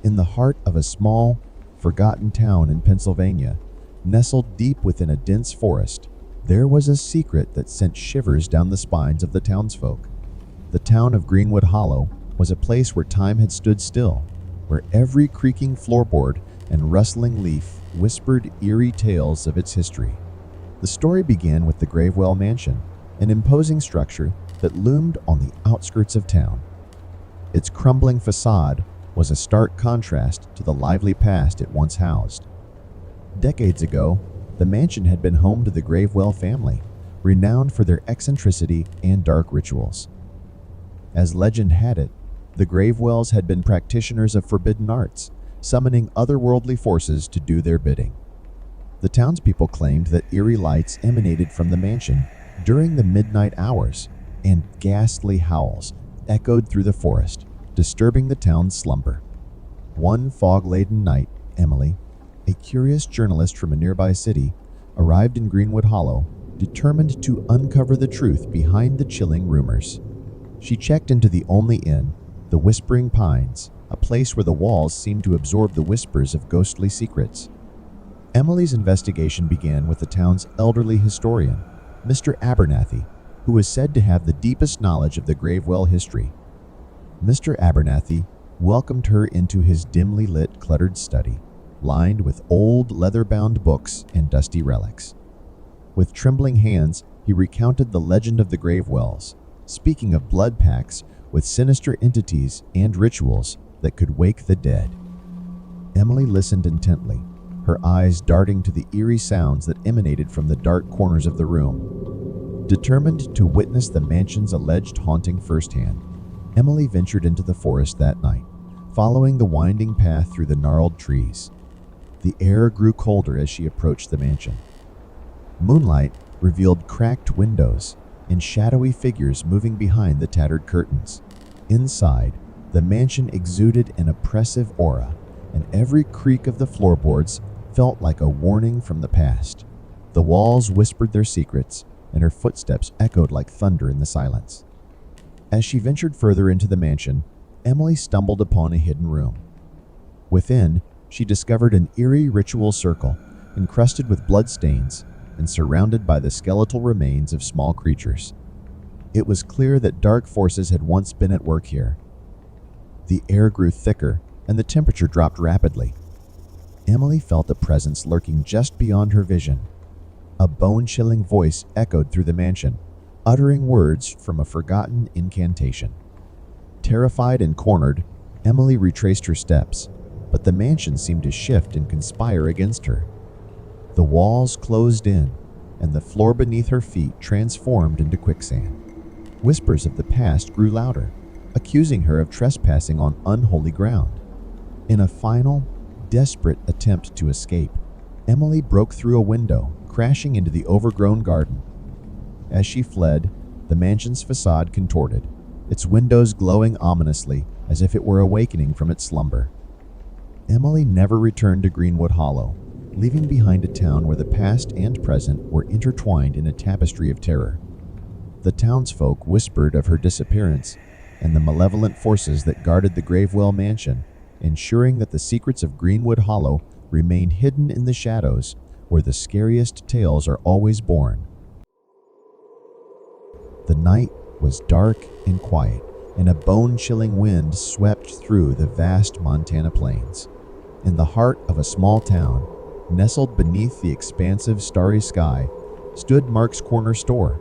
In the heart of a small, forgotten town in Pennsylvania, nestled deep within a dense forest, there was a secret that sent shivers down the spines of the townsfolk. The town of Greenwood Hollow was a place where time had stood still, where every creaking floorboard and rustling leaf whispered eerie tales of its history. The story began with the Gravewell Mansion, an imposing structure that loomed on the outskirts of town. Its crumbling facade was a stark contrast to the lively past it once housed. Decades ago, the mansion had been home to the Gravewell family, renowned for their eccentricity and dark rituals. As legend had it, the Gravewells had been practitioners of forbidden arts, summoning otherworldly forces to do their bidding. The townspeople claimed that eerie lights emanated from the mansion during the midnight hours, and ghastly howls echoed through the forest, disturbing the town's slumber. One fog-laden night, Emily, a curious journalist from a nearby city, arrived in Greenwood Hollow, determined to uncover the truth behind the chilling rumors. She checked into the only inn, the Whispering Pines, a place where the walls seemed to absorb the whispers of ghostly secrets. Emily's investigation began with the town's elderly historian, Mr. Abernathy, who was said to have the deepest knowledge of the Gravewell history. Mr. Abernathy welcomed her into his dimly lit, cluttered study, lined with old leather-bound books and dusty relics. With trembling hands, he recounted the legend of the Gravewells, speaking of blood pacts with sinister entities and rituals that could wake the dead. Emily listened intently, her eyes darting to the eerie sounds that emanated from the dark corners of the room. Determined to witness the mansion's alleged haunting firsthand, Emily ventured into the forest that night, following the winding path through the gnarled trees. The air grew colder as she approached the mansion. Moonlight revealed cracked windows and shadowy figures moving behind the tattered curtains. Inside, the mansion exuded an oppressive aura, and every creak of the floorboards felt like a warning from the past. The walls whispered their secrets, and her footsteps echoed like thunder in the silence. As she ventured further into the mansion, Emily stumbled upon a hidden room. Within, she discovered an eerie ritual circle, encrusted with bloodstains and surrounded by the skeletal remains of small creatures. It was clear that dark forces had once been at work here. The air grew thicker, and the temperature dropped rapidly. Emily felt a presence lurking just beyond her vision. A bone-chilling voice echoed through the mansion, uttering words from a forgotten incantation. Terrified and cornered, Emily retraced her steps, but the mansion seemed to shift and conspire against her. The walls closed in, and the floor beneath her feet transformed into quicksand. Whispers of the past grew louder, accusing her of trespassing on unholy ground. In a final, desperate attempt to escape, Emily broke through a window, crashing into the overgrown garden. As she fled, the mansion's facade contorted, its windows glowing ominously as if it were awakening from its slumber. Emily never returned to Greenwood Hollow, leaving behind a town where the past and present were intertwined in a tapestry of terror. The townsfolk whispered of her disappearance and the malevolent forces that guarded the Gravewell Mansion, ensuring that the secrets of Greenwood Hollow remained hidden in the shadows where the scariest tales are always born. The night was dark and quiet, and a bone-chilling wind swept through the vast Montana plains. In the heart of a small town, nestled beneath the expansive starry sky, stood Mark's Corner Store.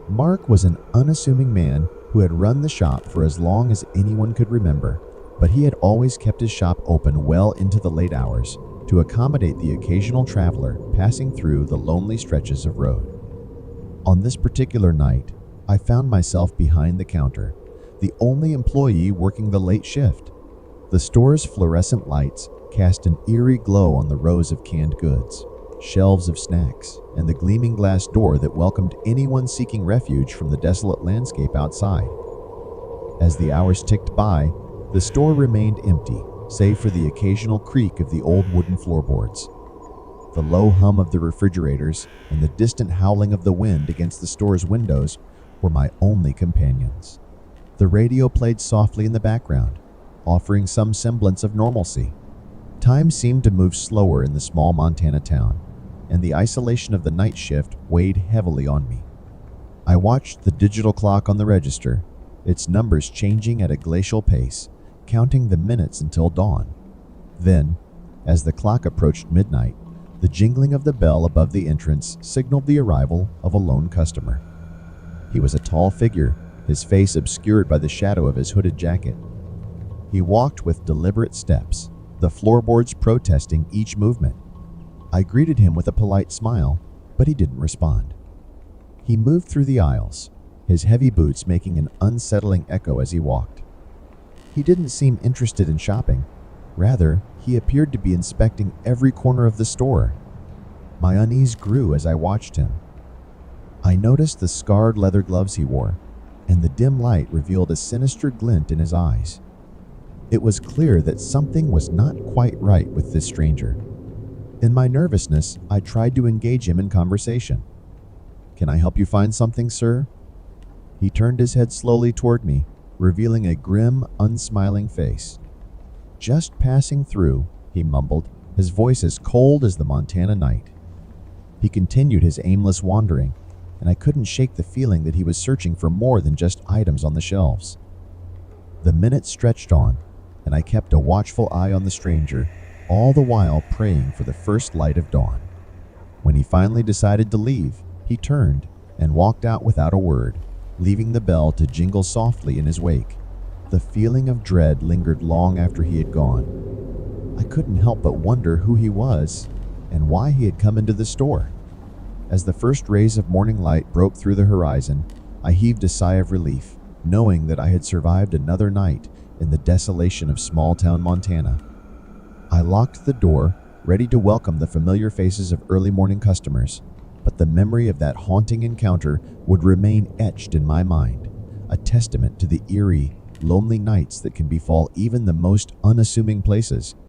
Mark was an unassuming man who had run the shop for as long as anyone could remember, but he had always kept his shop open well into the late hours to accommodate the occasional traveler passing through the lonely stretches of road. On this particular night, I found myself behind the counter, the only employee working the late shift. The store's fluorescent lights cast an eerie glow on the rows of canned goods, shelves of snacks, and the gleaming glass door that welcomed anyone seeking refuge from the desolate landscape outside. As the hours ticked by, the store remained empty, save for the occasional creak of the old wooden floorboards. The low hum of the refrigerators and the distant howling of the wind against the store's windows were my only companions. The radio played softly in the background, offering some semblance of normalcy. Time seemed to move slower in the small Montana town, and the isolation of the night shift weighed heavily on me. I watched the digital clock on the register, its numbers changing at a glacial pace, counting the minutes until dawn. Then, as the clock approached midnight, the jingling of the bell above the entrance signaled the arrival of a lone customer. He was a tall figure, his face obscured by the shadow of his hooded jacket. He walked with deliberate steps, the floorboards protesting each movement. I greeted him with a polite smile, but he didn't respond. He moved through the aisles, his heavy boots making an unsettling echo as he walked. He didn't seem interested in shopping. Rather, he appeared to be inspecting every corner of the store. My unease grew as I watched him. I noticed the scarred leather gloves he wore, and the dim light revealed a sinister glint in his eyes. It was clear that something was not quite right with this stranger. In my nervousness, I tried to engage him in conversation. "Can I help you find something, sir?" He turned his head slowly toward me, revealing a grim, unsmiling face. "Just passing through," he mumbled, his voice as cold as the Montana night. He continued his aimless wandering, and I couldn't shake the feeling that he was searching for more than just items on the shelves. The minutes stretched on, and I kept a watchful eye on the stranger, all the while praying for the first light of dawn. When he finally decided to leave, he turned and walked out without a word, leaving the bell to jingle softly in his wake. The feeling of dread lingered long after he had gone. I couldn't help but wonder who he was and why he had come into the store. As the first rays of morning light broke through the horizon, I heaved a sigh of relief, knowing that I had survived another night in the desolation of small-town Montana. I locked the door, ready to welcome the familiar faces of early morning customers, but the memory of that haunting encounter would remain etched in my mind, a testament to the eerie, lonely nights that can befall even the most unassuming places.